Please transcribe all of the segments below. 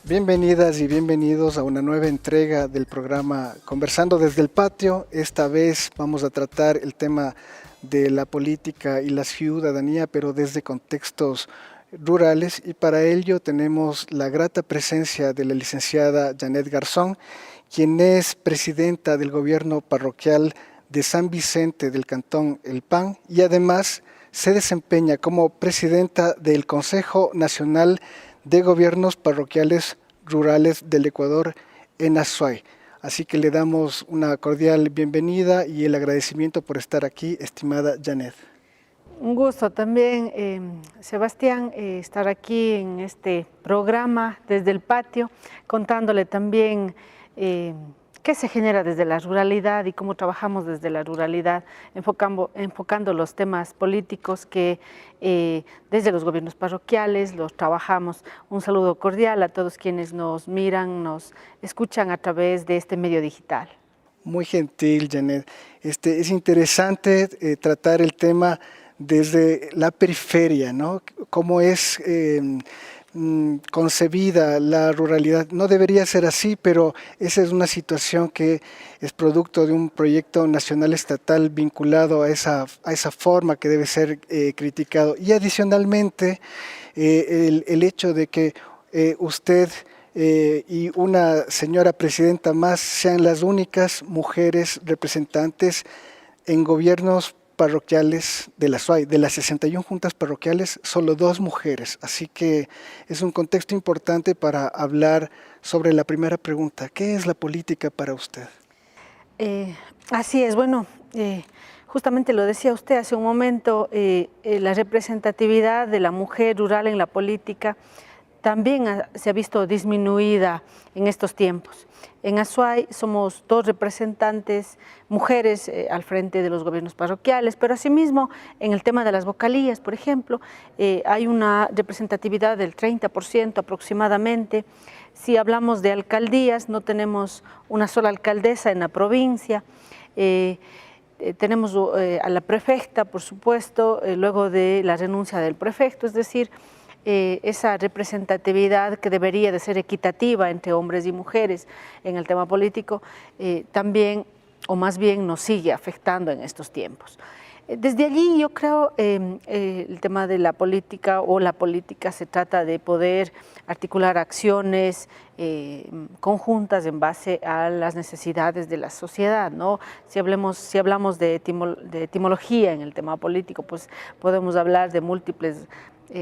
Bienvenidas y bienvenidos a una nueva entrega del programa Conversando desde el Patio. Esta vez vamos a tratar el tema de la política y la ciudadanía, pero desde contextos rurales, y para ello tenemos la grata presencia de la licenciada Janet Garzón, quien es presidenta del gobierno parroquial de San Vicente del Cantón El Pan y además se desempeña como presidenta del Consejo Nacional de Gobiernos Parroquiales Rurales del Ecuador en Azuay. Así que le damos una cordial bienvenida y el agradecimiento por estar aquí, estimada Janet. Un gusto también, Sebastián, estar aquí en este programa desde el patio, contándole también qué se genera desde la ruralidad y cómo trabajamos desde la ruralidad, enfocando los temas políticos que desde los gobiernos parroquiales los trabajamos. Un saludo cordial a todos quienes nos miran, nos escuchan a través de este medio digital. Muy gentil, Janet. Es interesante tratar el tema desde la periferia, ¿no? Cómo es concebida la ruralidad. No debería ser así, pero esa es una situación que es producto de un proyecto nacional estatal vinculado a esa forma que debe ser criticado. Y adicionalmente, el hecho de que usted y una señora presidenta más sean las únicas mujeres representantes en gobiernos parroquiales de la Azuay. De las 61 juntas parroquiales, solo 2 mujeres. Así que es un contexto importante para hablar sobre la primera pregunta. ¿Qué es la política para usted? Así es, bueno, justamente lo decía usted hace un momento, la representatividad de la mujer rural en la política también se ha visto disminuida en estos tiempos. En Azuay somos 2 representantes mujeres al frente de los gobiernos parroquiales, pero asimismo en el tema de las vocalías, por ejemplo, hay una representatividad del 30% aproximadamente. Si hablamos de alcaldías, no tenemos una sola alcaldesa en la provincia. Tenemos a la prefecta, por supuesto, luego de la renuncia del prefecto, es decir, esa representatividad que debería de ser equitativa entre hombres y mujeres en el tema político, también, o más bien, nos sigue afectando en estos tiempos. Desde allí yo creo el tema de la política o la política se trata de poder articular acciones conjuntas en base a las necesidades de la sociedad, ¿no? Si hablamos de etimología en el tema político, pues podemos hablar de múltiples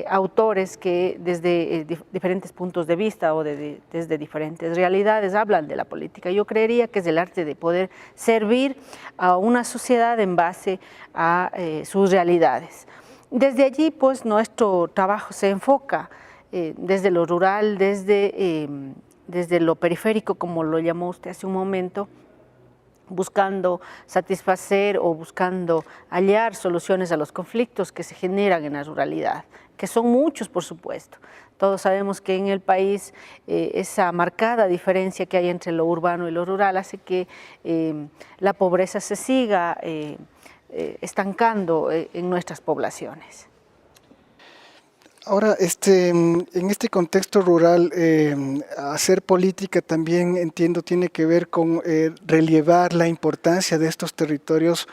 autores que desde diferentes puntos de vista o desde diferentes realidades hablan de la política. Yo creería que es el arte de poder servir a una sociedad en base a sus realidades. Desde allí, pues, nuestro trabajo se enfoca desde lo rural, desde lo periférico, como lo llamó usted hace un momento, buscando satisfacer o buscando hallar soluciones a los conflictos que se generan en la ruralidad, que son muchos, por supuesto. Todos sabemos que en el país esa marcada diferencia que hay entre lo urbano y lo rural hace que la pobreza se siga estancando en nuestras poblaciones. Ahora, en este contexto rural, hacer política también, entiendo, tiene que ver con relevar la importancia de estos territorios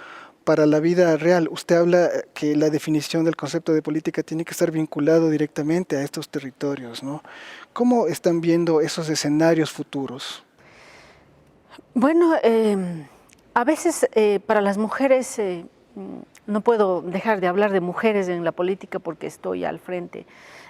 para la vida real. Usted habla que la definición del concepto de política tiene que estar vinculado directamente a estos territorios, ¿no? ¿Cómo están viendo esos escenarios futuros? Bueno, a veces para las mujeres, no puedo dejar de hablar de mujeres en la política porque estoy al frente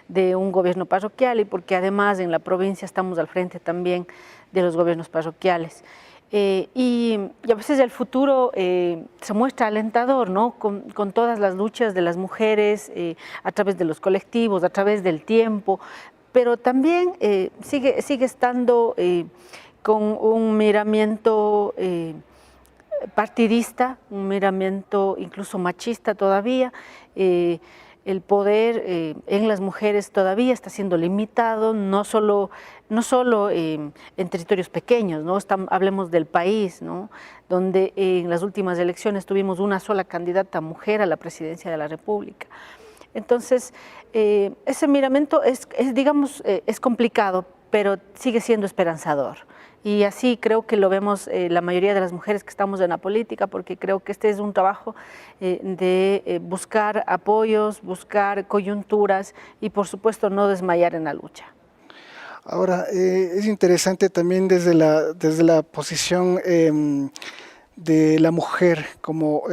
de un gobierno parroquial y porque además en la provincia estamos al frente también de los gobiernos parroquiales. Y a veces el futuro se muestra alentador, ¿no? Con todas las luchas de las mujeres, a través de los colectivos, a través del tiempo, pero también sigue estando con un miramiento partidista, un miramiento incluso machista todavía. El poder en las mujeres todavía está siendo limitado, no solo en territorios pequeños, ¿no? Hablemos del país, ¿no? Donde en las últimas elecciones tuvimos una sola candidata mujer a la presidencia de la República. Entonces, ese miramiento digamos, es complicado, pero sigue siendo esperanzador. Y así creo que lo vemos la mayoría de las mujeres que estamos en la política, porque creo que este es un trabajo de buscar apoyos, buscar coyunturas y por supuesto no desmayar en la lucha. Ahora, es interesante también desde la posición de la mujer como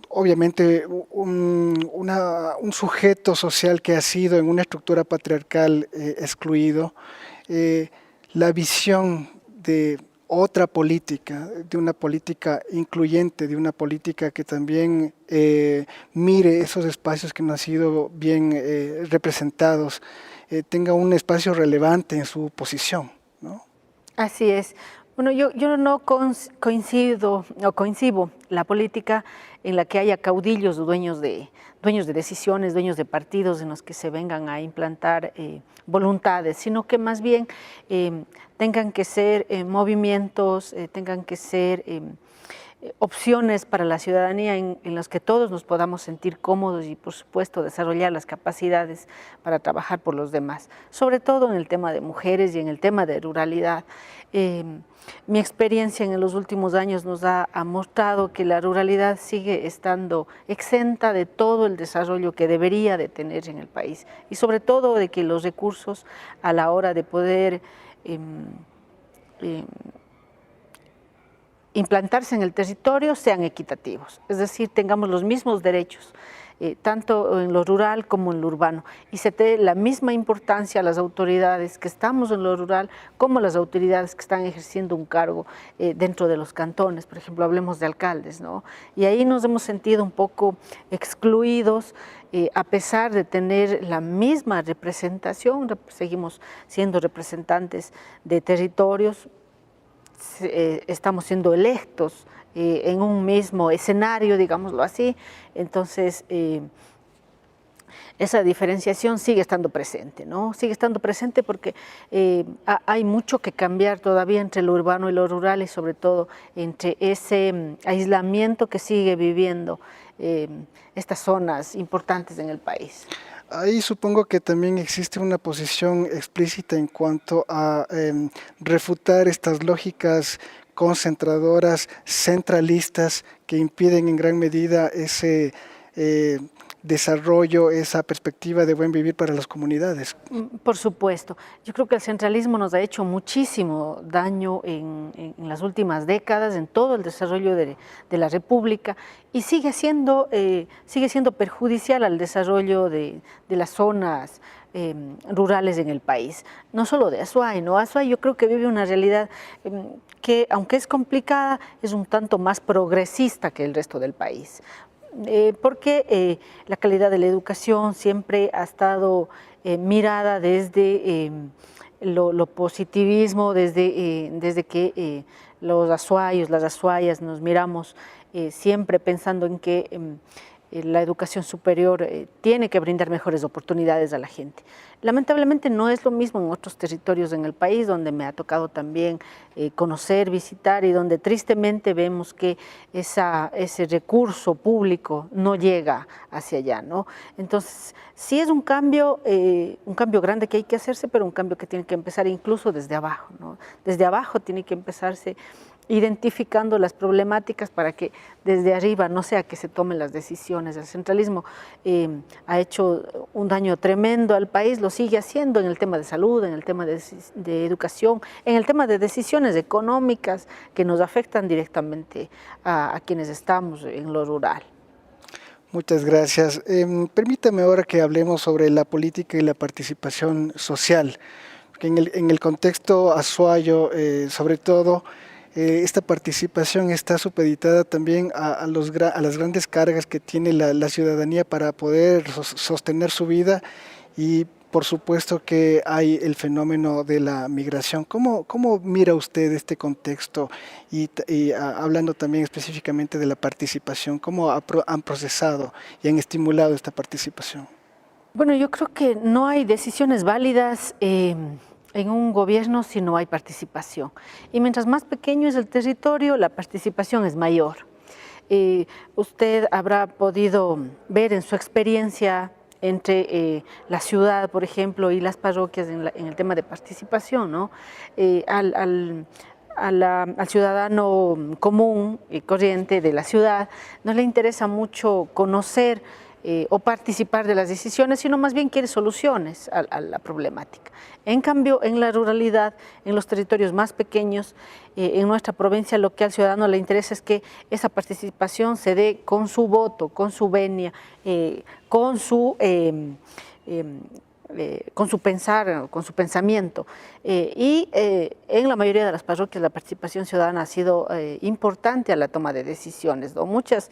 obviamente un sujeto social que ha sido en una estructura patriarcal excluido, la visión de otra política, de una política incluyente, de una política que también mire esos espacios que no han sido bien representados, tenga un espacio relevante en su posición, ¿no? Así es. Bueno, yo no coincido o coincido la política en la que haya caudillos o dueños de decisiones, dueños de partidos en los que se vengan a implantar voluntades, sino que más bien tengan que ser movimientos, tengan que ser opciones para la ciudadanía en las que todos nos podamos sentir cómodos y por supuesto desarrollar las capacidades para trabajar por los demás, sobre todo en el tema de mujeres y en el tema de ruralidad. Mi experiencia en los últimos años nos ha mostrado que la ruralidad sigue estando exenta de todo el desarrollo que debería de tener en el país y sobre todo de que los recursos a la hora de poder implantarse en el territorio sean equitativos, es decir, tengamos los mismos derechos, tanto en lo rural como en lo urbano, y se dé la misma importancia a las autoridades que estamos en lo rural como a las autoridades que están ejerciendo un cargo dentro de los cantones, por ejemplo, hablemos de alcaldes, ¿no? Y ahí nos hemos sentido un poco excluidos, a pesar de tener la misma representación, seguimos siendo representantes de territorios, estamos siendo electos en un mismo escenario, digámoslo así, entonces esa diferenciación sigue estando presente, ¿no? Sigue estando presente porque hay mucho que cambiar todavía entre lo urbano y lo rural y sobre todo entre ese aislamiento que sigue viviendo estas zonas importantes en el país. Ahí supongo que también existe una posición explícita en cuanto a refutar estas lógicas concentradoras, centralistas, que impiden en gran medida ese desarrollo, esa perspectiva de buen vivir para las comunidades. Por supuesto. Yo creo que el centralismo nos ha hecho muchísimo daño en las últimas décadas, en todo el desarrollo de la República, y sigue siendo perjudicial al desarrollo de las zonas rurales en el país. No solo de Azuay, ¿no? Azuay yo creo que vive una realidad que, aunque es complicada, es un tanto más progresista que el resto del país. Porque la calidad de la educación siempre ha estado mirada desde lo positivismo, desde que los azuayos, las azuayas nos miramos siempre pensando en que la educación superior tiene que brindar mejores oportunidades a la gente. Lamentablemente no es lo mismo en otros territorios en el país, donde me ha tocado también conocer, visitar y donde tristemente vemos que ese recurso público no llega hacia allá, ¿no? Entonces, sí es un cambio grande que hay que hacerse, pero un cambio que tiene que empezar incluso desde abajo, ¿no? Desde abajo tiene que empezarse identificando las problemáticas para que desde arriba no sea que se tomen las decisiones. El centralismo ha hecho un daño tremendo al país, lo sigue haciendo en el tema de salud, en el tema de educación, en el tema de decisiones económicas que nos afectan directamente a quienes estamos en lo rural. Muchas gracias. Permítame ahora que hablemos sobre la política y la participación social, porque en el contexto azuayo, sobre todo, esta participación está supeditada también a las grandes cargas que tiene la ciudadanía para poder sostener su vida y por supuesto que hay el fenómeno de la migración. ¿Cómo mira usted este contexto? Y hablando también específicamente de la participación, ¿cómo han procesado y han estimulado esta participación? Bueno, yo creo que no hay decisiones válidas en un gobierno si no hay participación. Y mientras más pequeño es el territorio, la participación es mayor. Usted habrá podido ver en su experiencia la ciudad, por ejemplo, y las parroquias en el tema de participación, ¿no? Al ciudadano común y corriente de la ciudad no le interesa mucho conocer o participar de las decisiones, sino más bien quiere soluciones a la problemática. En cambio, en la ruralidad, en los territorios más pequeños, en nuestra provincia, lo que al ciudadano le interesa es que esa participación se dé con su voto, con su venia, con su pensar, con su pensamiento. En la mayoría de las parroquias la participación ciudadana ha sido importante a la toma de decisiones, ¿no? Muchas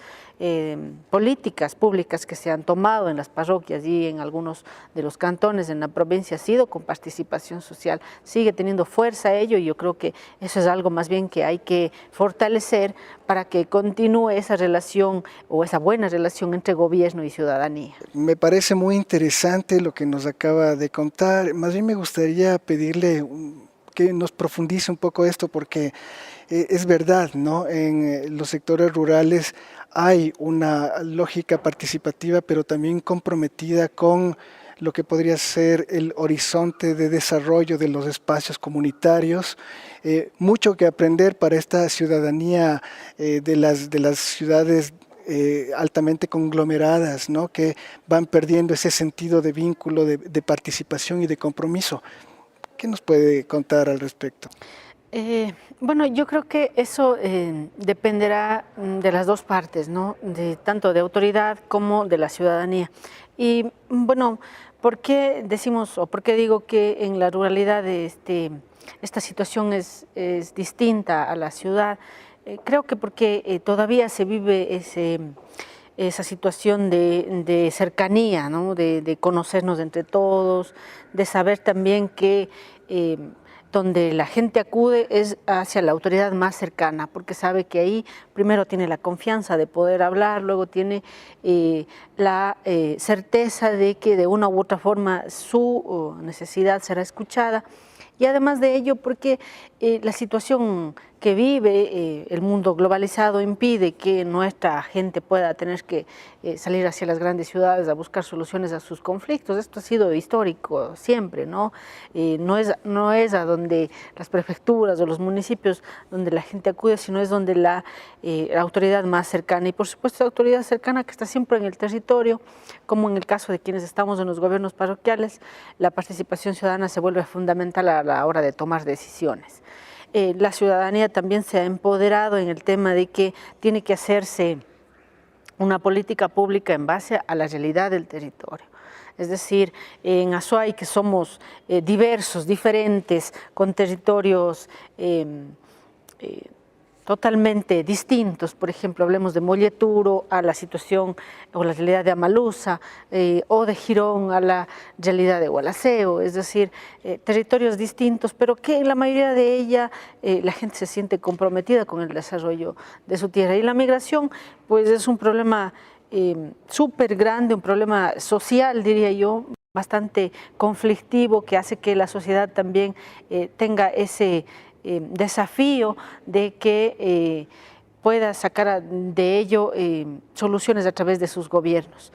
políticas públicas que se han tomado en las parroquias y en algunos de los cantones en la provincia ha sido con participación social. Sigue teniendo fuerza ello y yo creo que eso es algo más bien que hay que fortalecer para que continúe esa relación o esa buena relación entre gobierno y ciudadanía. Me parece muy interesante lo que nos acaba de contar. Más bien me gustaría pedirle que nos profundice un poco esto, porque es verdad, ¿no? En los sectores rurales hay una lógica participativa, pero también comprometida con lo que podría ser el horizonte de desarrollo de los espacios comunitarios. Mucho que aprender para esta ciudadanía de las ciudades altamente conglomeradas, ¿no? Que van perdiendo ese sentido de vínculo, de participación y de compromiso. ¿Qué nos puede contar al respecto? Bueno, yo creo que eso dependerá de las dos partes, ¿no? Tanto de autoridad como de la ciudadanía. Y bueno, ¿por qué decimos o por qué digo que en la ruralidad esta situación es distinta a la ciudad? Creo que porque todavía se vive esa situación de cercanía, ¿no? De conocernos entre todos, de saber también que donde la gente acude es hacia la autoridad más cercana, porque sabe que ahí primero tiene la confianza de poder hablar, luego tiene la certeza de que de una u otra forma su necesidad será escuchada. Y además de ello, porque la situación que vive el mundo globalizado impide que nuestra gente pueda tener que salir hacia las grandes ciudades a buscar soluciones a sus conflictos. Esto ha sido histórico siempre, ¿no? No es a donde las prefecturas o los municipios donde la gente acude, sino es donde la autoridad más cercana. Y por supuesto la autoridad cercana que está siempre en el territorio, como en el caso de quienes estamos en los gobiernos parroquiales, la participación ciudadana se vuelve fundamental a la hora de tomar decisiones. La ciudadanía también se ha empoderado en el tema de que tiene que hacerse una política pública en base a la realidad del territorio. Es decir, en Azuay, que somos diversos, diferentes, con territorios totalmente distintos, por ejemplo, hablemos de Molleturo a la situación o la realidad de Amaluza, o de Girón a la realidad de Gualaceo, es decir, territorios distintos, pero que en la mayoría de ella la gente se siente comprometida con el desarrollo de su tierra. Y la migración, pues es un problema súper grande, un problema social, diría yo, bastante conflictivo, que hace que la sociedad también tenga ese desafío de que pueda sacar de ello soluciones a través de sus gobiernos.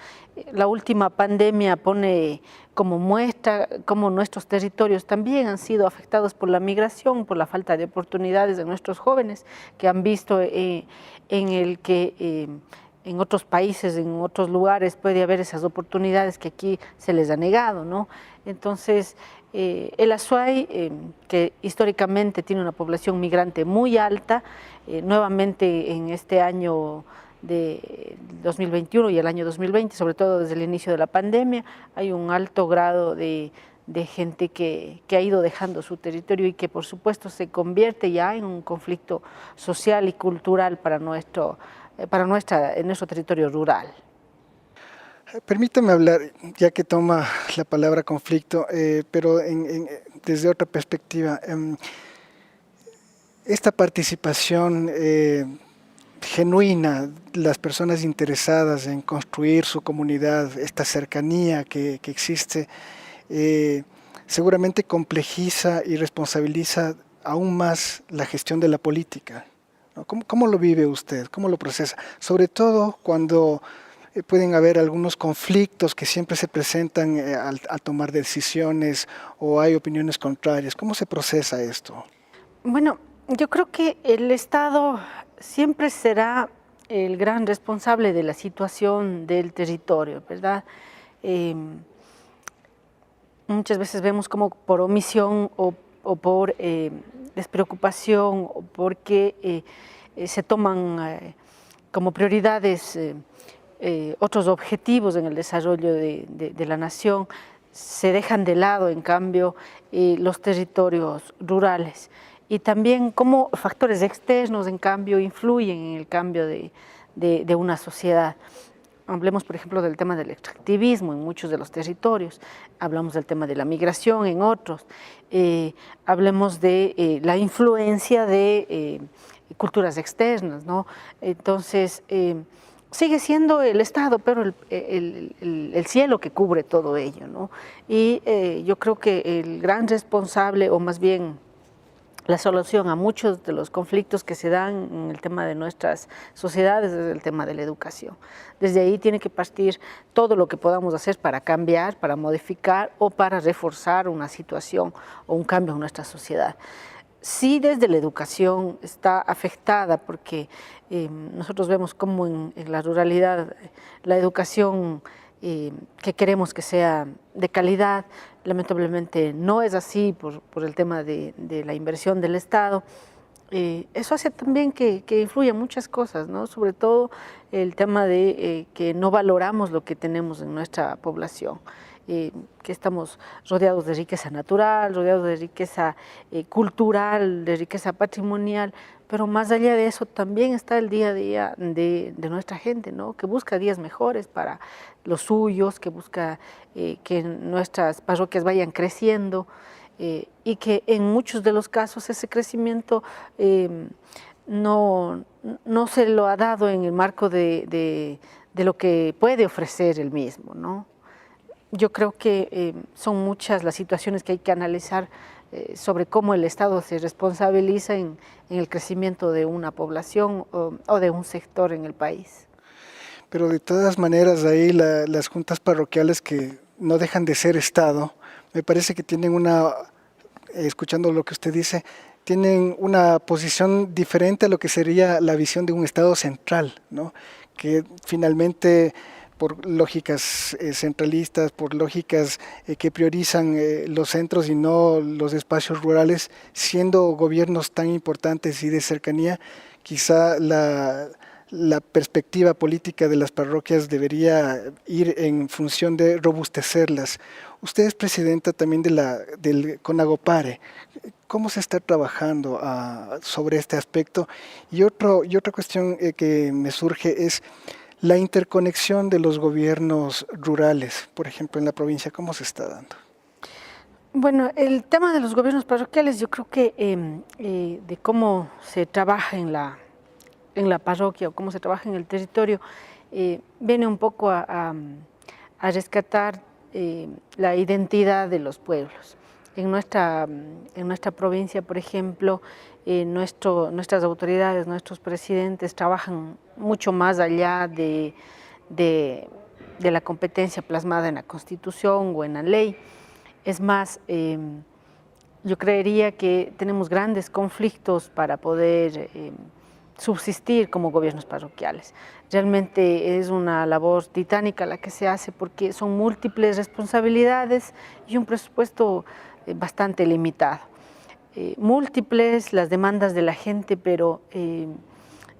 La última pandemia pone como muestra cómo nuestros territorios también han sido afectados por la migración, por la falta de oportunidades de nuestros jóvenes, que han visto en el que en otros países, en otros lugares puede haber esas oportunidades que aquí se les ha negado, ¿no? Entonces, el Azuay, que históricamente tiene una población migrante muy alta, nuevamente en este año de 2021 y el año 2020, sobre todo desde el inicio de la pandemia, hay un alto grado de gente que ha ido dejando su territorio y que por supuesto se convierte ya en un conflicto social y cultural para nuestro territorio rural. Permítame hablar, ya que toma la palabra conflicto, pero desde otra perspectiva. Esta participación genuina, las personas interesadas en construir su comunidad, esta cercanía que existe, seguramente complejiza y responsabiliza aún más la gestión de la política, ¿no? ¿Cómo lo vive usted? ¿Cómo lo procesa? Sobre todo cuando pueden haber algunos conflictos que siempre se presentan al tomar decisiones o hay opiniones contrarias. ¿Cómo se procesa esto? Bueno, yo creo que el Estado siempre será el gran responsable de la situación del territorio, ¿verdad? Muchas veces vemos como por omisión o por despreocupación o porque se toman como prioridades otros objetivos en el desarrollo de la nación, se dejan de lado, en cambio, los territorios rurales. Y también cómo factores externos, en cambio, influyen en el cambio de una sociedad. Hablemos, por ejemplo, del tema del extractivismo en muchos de los territorios, hablamos del tema de la migración en otros, hablemos de la influencia de culturas externas, ¿no? Entonces, sigue siendo el Estado, pero el cielo que cubre todo ello, ¿no? Y yo creo que el gran responsable, o más bien la solución a muchos de los conflictos que se dan en el tema de nuestras sociedades es el tema de la educación. Desde ahí tiene que partir todo lo que podamos hacer para cambiar, para modificar o para reforzar una situación o un cambio en nuestra sociedad. Sí, desde la educación está afectada porque nosotros vemos cómo en la ruralidad la educación que queremos que sea de calidad, lamentablemente no es así por el tema de la inversión del Estado. Eso hace también que influyan muchas cosas, ¿no? Sobre todo el tema de que no valoramos lo que tenemos en nuestra población. Que estamos rodeados de riqueza natural, rodeados de riqueza cultural, de riqueza patrimonial, pero más allá de eso también está el día a día de nuestra gente, ¿no? Que busca días mejores para los suyos, que busca que nuestras parroquias vayan creciendo y que en muchos de los casos ese crecimiento no se lo ha dado en el marco de lo que puede ofrecer el mismo, ¿no? Yo creo que son muchas las situaciones que hay que analizar sobre cómo el Estado se responsabiliza en el crecimiento de una población o de un sector en el país. Pero de todas maneras ahí las juntas parroquiales que no dejan de ser Estado, me parece que tienen escuchando lo que usted dice, tienen una posición diferente a lo que sería la visión de un Estado central, ¿no? Que finalmente por lógicas centralistas, por lógicas que priorizan los centros y no los espacios rurales, siendo gobiernos tan importantes y de cercanía, quizá la perspectiva política de las parroquias debería ir en función de robustecerlas. Usted es presidenta también del CONAGOPARE. ¿Cómo se está trabajando sobre este aspecto? Y otra cuestión que me surge es la interconexión de los gobiernos rurales, por ejemplo, en la provincia, ¿cómo se está dando? Bueno, el tema de los gobiernos parroquiales, yo creo que de cómo se trabaja en la parroquia o cómo se trabaja en el territorio, viene un poco a rescatar la identidad de los pueblos. En nuestra provincia, por ejemplo, nuestras autoridades, nuestros presidentes trabajan mucho más allá de la competencia plasmada en la Constitución o en la ley. Es más, yo creería que tenemos grandes conflictos para poder subsistir como gobiernos parroquiales. Realmente es una labor titánica la que se hace porque son múltiples responsabilidades y un presupuesto bastante limitado. Múltiples las demandas de la gente, pero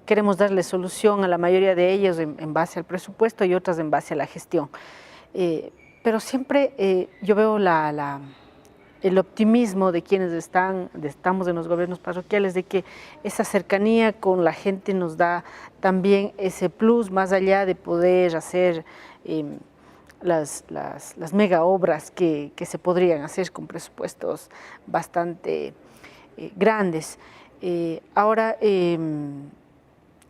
queremos darle solución a la mayoría de ellas en base al presupuesto y otras en base a la gestión. Pero siempre yo veo el optimismo de quienes estamos en los gobiernos parroquiales, de que esa cercanía con la gente nos da también ese plus, más allá de poder hacer las mega obras que se podrían hacer con presupuestos bastante grandes. Ahora, en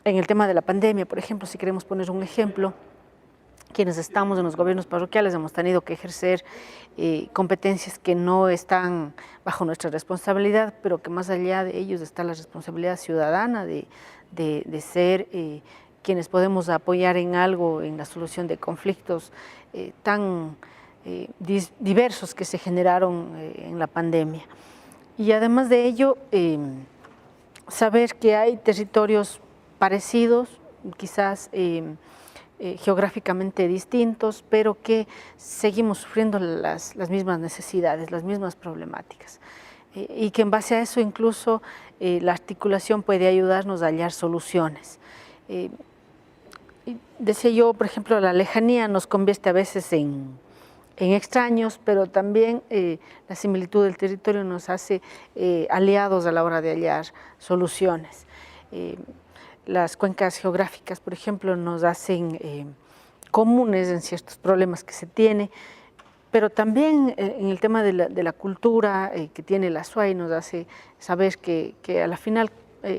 el tema de la pandemia, por ejemplo, si queremos poner un ejemplo, quienes estamos en los gobiernos parroquiales hemos tenido que ejercer competencias que no están bajo nuestra responsabilidad, pero que más allá de ellos está la responsabilidad ciudadana de ser quienes podemos apoyar en algo, en la solución de conflictos tan diversos que se generaron en la pandemia. Y además de ello, saber que hay territorios parecidos, quizás geográficamente distintos, pero que seguimos sufriendo las mismas necesidades, las mismas problemáticas. Y que en base a eso incluso la articulación puede ayudarnos a hallar soluciones. Decía yo, por ejemplo, la lejanía nos convierte a veces en extraños, pero también la similitud del territorio nos hace aliados a la hora de hallar soluciones. Las cuencas geográficas, por ejemplo, nos hacen comunes en ciertos problemas que se tiene, pero también en el tema de la cultura que tiene la SUAY nos hace saber que a la final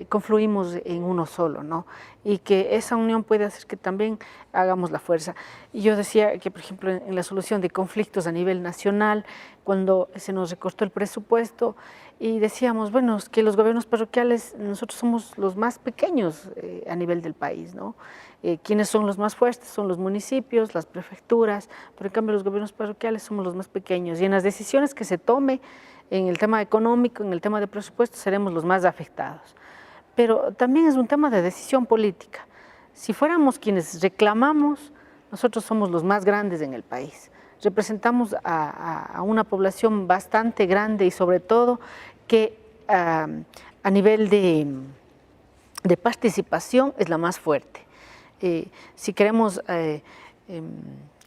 confluimos en uno solo, ¿no? Y que esa unión puede hacer que también hagamos la fuerza. Y yo decía que, por ejemplo, en la solución de conflictos a nivel nacional, cuando se nos recortó el presupuesto y decíamos, bueno, es que los gobiernos parroquiales, nosotros somos los más pequeños a nivel del país, ¿no? ¿Quiénes son los más fuertes? Son los municipios, las prefecturas, pero en cambio los gobiernos parroquiales somos los más pequeños. Y en las decisiones que se tome en el tema económico, en el tema de presupuesto, seremos los más afectados. Pero también es un tema de decisión política. Si fuéramos quienes reclamamos, nosotros somos los más grandes en el país. Representamos a una población bastante grande y sobre todo que a nivel de participación es la más fuerte. Si queremos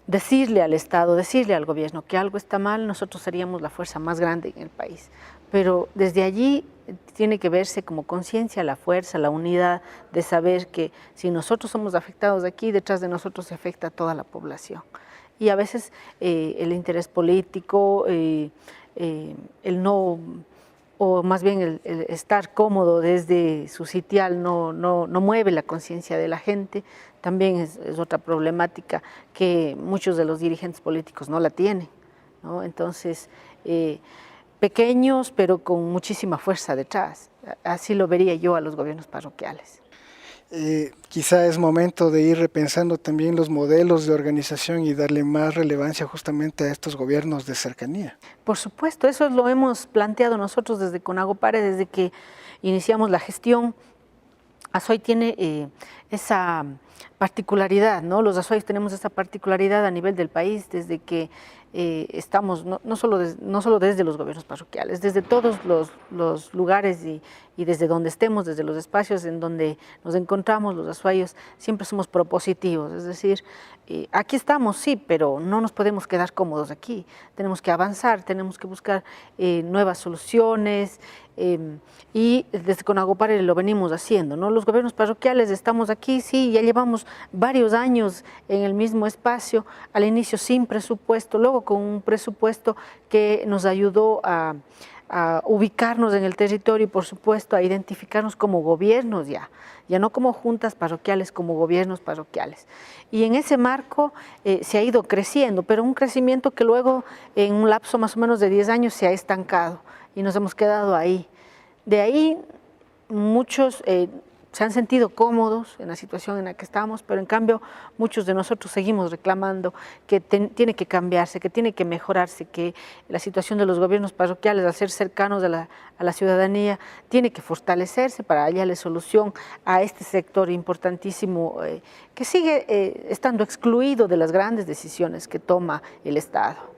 decirle al Estado, decirle al gobierno que algo está mal, nosotros seríamos la fuerza más grande en el país. Pero desde allí tiene que verse como conciencia la fuerza, la unidad de saber que si nosotros somos afectados aquí, detrás de nosotros se afecta a toda la población. Y a veces el interés político, el no, o más bien el estar cómodo desde su sitial no mueve la conciencia de la gente, también es otra problemática que muchos de los dirigentes políticos no la tienen, ¿no? Entonces, pequeños pero con muchísima fuerza detrás, así lo vería yo a los gobiernos parroquiales. Quizá es momento de ir repensando también los modelos de organización y darle más relevancia justamente a estos gobiernos de cercanía. Por supuesto, eso lo hemos planteado nosotros desde Conagopare, desde que iniciamos la gestión. Azuay tiene esa particularidad, ¿no? Los azuayos tenemos esa particularidad a nivel del país desde que estamos, no solo desde los gobiernos parroquiales, desde todos los lugares y desde donde estemos, desde los espacios en donde nos encontramos, los azuayos siempre somos propositivos, es decir, aquí estamos, sí, pero no nos podemos quedar cómodos aquí, tenemos que avanzar, tenemos que buscar nuevas soluciones, y desde Conagopare lo venimos haciendo, ¿no? Los gobiernos parroquiales estamos aquí, sí, ya llevamos varios años en el mismo espacio, al inicio sin presupuesto, luego con un presupuesto que nos ayudó a ubicarnos en el territorio y por supuesto a identificarnos como gobiernos ya no como juntas parroquiales, como gobiernos parroquiales. Y en ese marco se ha ido creciendo, pero un crecimiento que luego en un lapso más o menos de 10 años se ha estancado y nos hemos quedado ahí. De ahí muchos se han sentido cómodos en la situación en la que estamos, pero en cambio muchos de nosotros seguimos reclamando que tiene que cambiarse, que tiene que mejorarse, que la situación de los gobiernos parroquiales, al ser cercanos a la ciudadanía, tiene que fortalecerse para hallarle solución a este sector importantísimo que sigue estando excluido de las grandes decisiones que toma el Estado.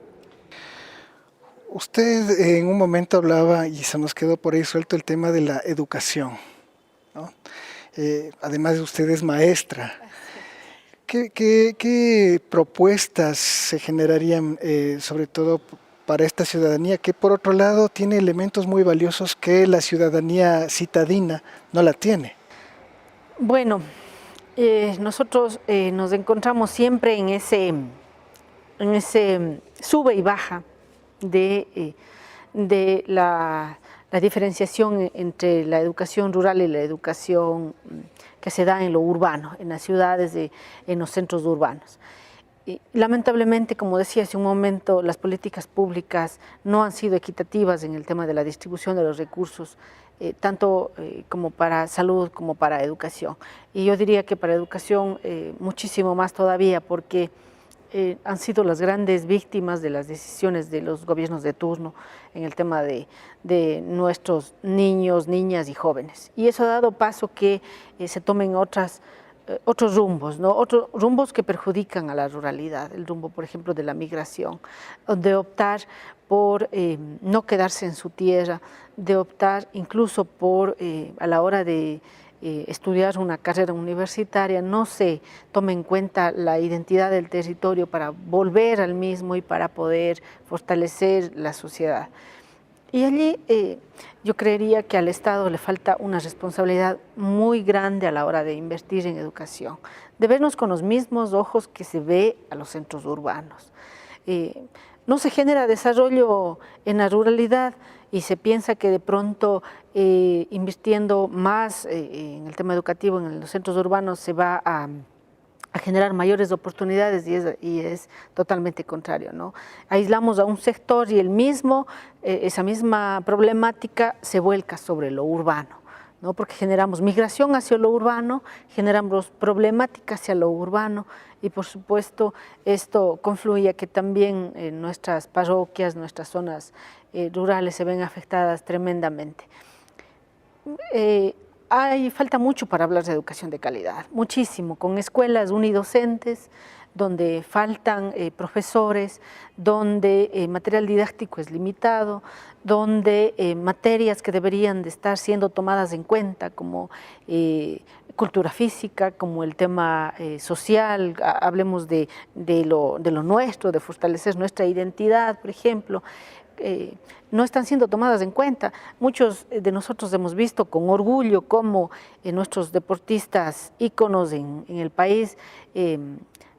Usted en un momento hablaba, y se nos quedó por ahí suelto, el tema de la educación, ¿no? Además de usted es maestra. ¿Qué propuestas se generarían, sobre todo para esta ciudadanía, que por otro lado tiene elementos muy valiosos que la ciudadanía citadina no la tiene? Bueno, nosotros nos encontramos siempre en ese sube y baja de la diferenciación entre la educación rural y la educación que se da en lo urbano, en las ciudades, en los centros urbanos. Y lamentablemente, como decía hace un momento, las políticas públicas no han sido equitativas en el tema de la distribución de los recursos tanto como para salud como para educación. Y yo diría que para educación muchísimo más todavía, porque han sido las grandes víctimas de las decisiones de los gobiernos de turno en el tema de nuestros niños, niñas y jóvenes. Y eso ha dado paso que se tomen otros rumbos, ¿no? Otros rumbos que perjudican a la ruralidad, el rumbo, por ejemplo, de la migración, de optar por no quedarse en su tierra, de optar incluso por, a la hora de estudiar una carrera universitaria, no se tome en cuenta la identidad del territorio para volver al mismo y para poder fortalecer la sociedad. Y allí yo creería que al Estado le falta una responsabilidad muy grande a la hora de invertir en educación, de vernos con los mismos ojos que se ve a los centros urbanos. No se genera desarrollo en la ruralidad y se piensa que de pronto invirtiendo más en el tema educativo en los centros urbanos se va a generar mayores oportunidades y es totalmente contrario, ¿no? Aislamos a un sector y esa misma problemática se vuelca sobre lo urbano, ¿no? Porque generamos migración hacia lo urbano, generamos problemática hacia lo urbano y por supuesto esto confluye a que también nuestras parroquias, nuestras zonas rurales se ven afectadas tremendamente. Falta mucho para hablar de educación de calidad, muchísimo, con escuelas unidocentes, donde faltan profesores, donde material didáctico es limitado, donde materias que deberían de estar siendo tomadas en cuenta, como cultura física, como el tema social, hablemos de lo nuestro, de fortalecer nuestra identidad, por ejemplo, no están siendo tomadas en cuenta. Muchos de nosotros hemos visto con orgullo cómo nuestros deportistas íconos en el país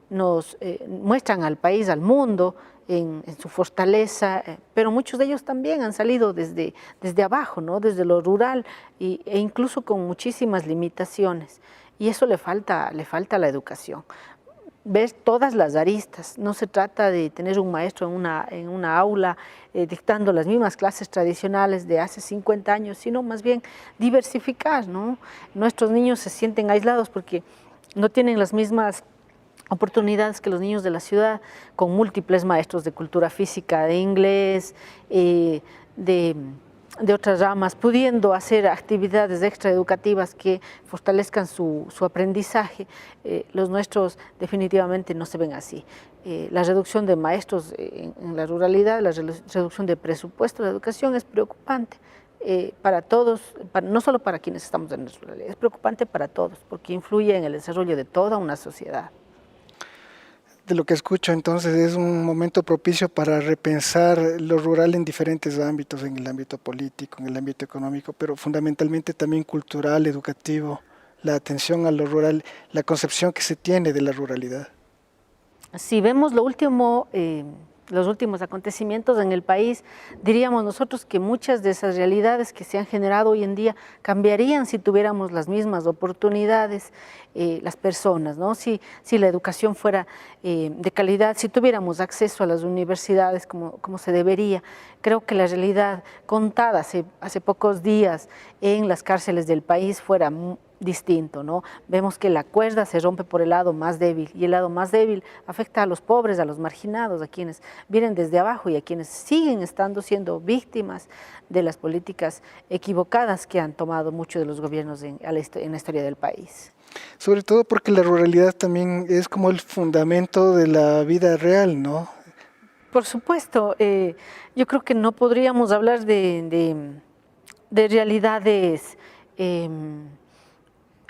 nos muestran al país, al mundo, en su fortaleza, pero muchos de ellos también han salido desde abajo, ¿no? Desde lo rural e incluso con muchísimas limitaciones. Y eso le falta a la educación. Ver todas las aristas, no se trata de tener un maestro en una aula dictando las mismas clases tradicionales de hace 50 años, sino más bien diversificar, ¿no? Nuestros niños se sienten aislados porque no tienen las mismas oportunidades que los niños de la ciudad, con múltiples maestros de cultura física, de inglés, de otras ramas, pudiendo hacer actividades extraeducativas que fortalezcan su aprendizaje. Los nuestros definitivamente no se ven así. La reducción de maestros en la ruralidad, la reducción de presupuesto de educación es preocupante para todos, no solo para quienes estamos en la ruralidad, es preocupante para todos porque influye en el desarrollo de toda una sociedad. De lo que escucho, entonces, es un momento propicio para repensar lo rural en diferentes ámbitos, en el ámbito político, en el ámbito económico, pero fundamentalmente también cultural, educativo, la atención a lo rural, la concepción que se tiene de la ruralidad. Si vemos los últimos acontecimientos en el país, diríamos nosotros que muchas de esas realidades que se han generado hoy en día cambiarían si tuviéramos las mismas oportunidades las personas, ¿no? Si la educación fuera de calidad, si tuviéramos acceso a las universidades como se debería. Creo que la realidad contada hace pocos días en las cárceles del país fuera distinto, ¿no? Vemos que la cuerda se rompe por el lado más débil y el lado más débil afecta a los pobres, a los marginados, a quienes vienen desde abajo y a quienes siguen siendo víctimas de las políticas equivocadas que han tomado muchos de los gobiernos en la historia del país. Sobre todo porque la ruralidad también es como el fundamento de la vida real, ¿no? Por supuesto, yo creo que no podríamos hablar de realidades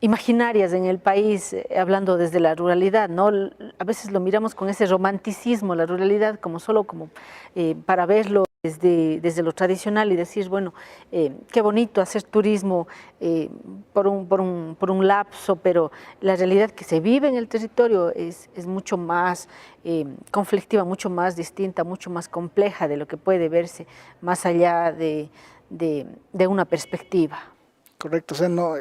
imaginarias en el país, hablando desde la ruralidad, ¿no? A veces lo miramos con ese romanticismo, la ruralidad solo para verlo desde lo tradicional y decir, bueno, qué bonito hacer turismo por un lapso, pero la realidad que se vive en el territorio es mucho más conflictiva, mucho más distinta, mucho más compleja de lo que puede verse más allá de una perspectiva. Correcto, o sea, no,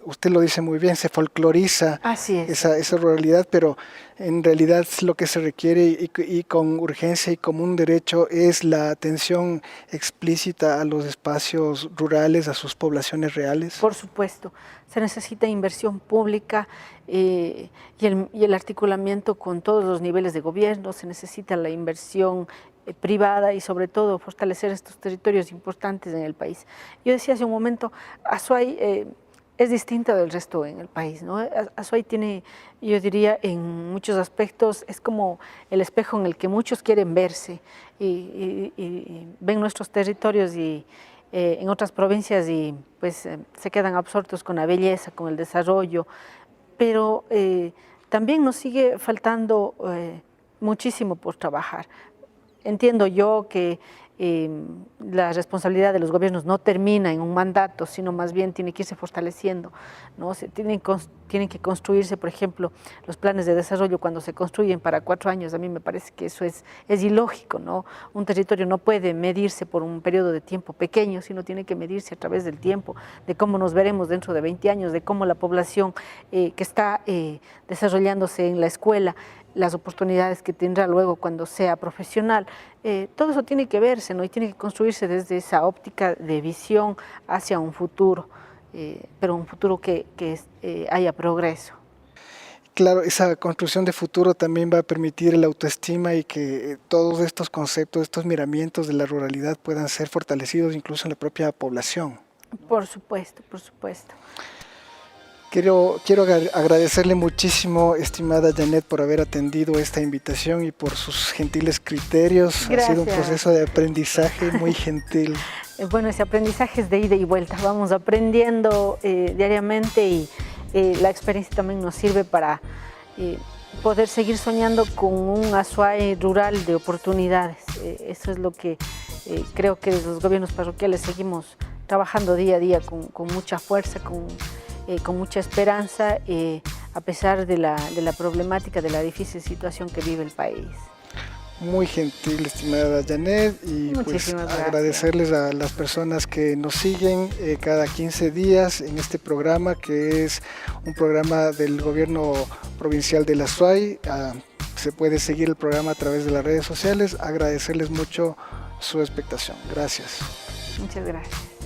usted lo dice muy bien, se folcloriza Así es. esa ruralidad, pero en realidad lo que se requiere y con urgencia y como un derecho es la atención explícita a los espacios rurales, a sus poblaciones reales. Por supuesto, se necesita inversión pública y el articulamiento con todos los niveles de gobierno, se necesita la inversión privada y sobre todo fortalecer estos territorios importantes en el país. Yo decía hace un momento, Azuay es distinta del resto en el país, ¿no? Azuay tiene, yo diría, en muchos aspectos, es como el espejo en el que muchos quieren verse y ven nuestros territorios y en otras provincias y pues se quedan absortos con la belleza, con el desarrollo, pero también nos sigue faltando muchísimo por trabajar. Entiendo yo que la responsabilidad de los gobiernos no termina en un mandato, sino más bien tiene que irse fortaleciendo, ¿no? Tienen que construirse, por ejemplo, los planes de desarrollo cuando se construyen para 4 años. A mí me parece que eso es ilógico, ¿no? Un territorio no puede medirse por un periodo de tiempo pequeño, sino tiene que medirse a través del tiempo, de cómo nos veremos dentro de 20 años, de cómo la población que está desarrollándose en la escuela, las oportunidades que tendrá luego cuando sea profesional. Todo eso tiene que verse, ¿no? Y tiene que construirse desde esa óptica de visión hacia un futuro, pero un futuro que haya progreso. Claro, esa construcción de futuro también va a permitir la autoestima y que todos estos conceptos, estos miramientos de la ruralidad puedan ser fortalecidos incluso en la propia población. Por supuesto, por supuesto. Quiero agradecerle muchísimo, estimada Janet, por haber atendido esta invitación y por sus gentiles criterios. Gracias. Ha sido un proceso de aprendizaje muy gentil. Bueno, ese aprendizaje es de ida y vuelta. Vamos aprendiendo diariamente y la experiencia también nos sirve para poder seguir soñando con un Azuay rural de oportunidades. Eso es lo que creo que desde los gobiernos parroquiales seguimos trabajando día a día con mucha fuerza, con mucha esperanza, a pesar de la problemática, de la difícil situación que vive el país. Muy gentil, estimada Janet, y pues agradecerles a las personas que nos siguen cada 15 días en este programa, que es un programa del gobierno provincial de la Azuay. Se puede seguir el programa a través de las redes sociales. Agradecerles mucho su expectación. Gracias. Muchas gracias.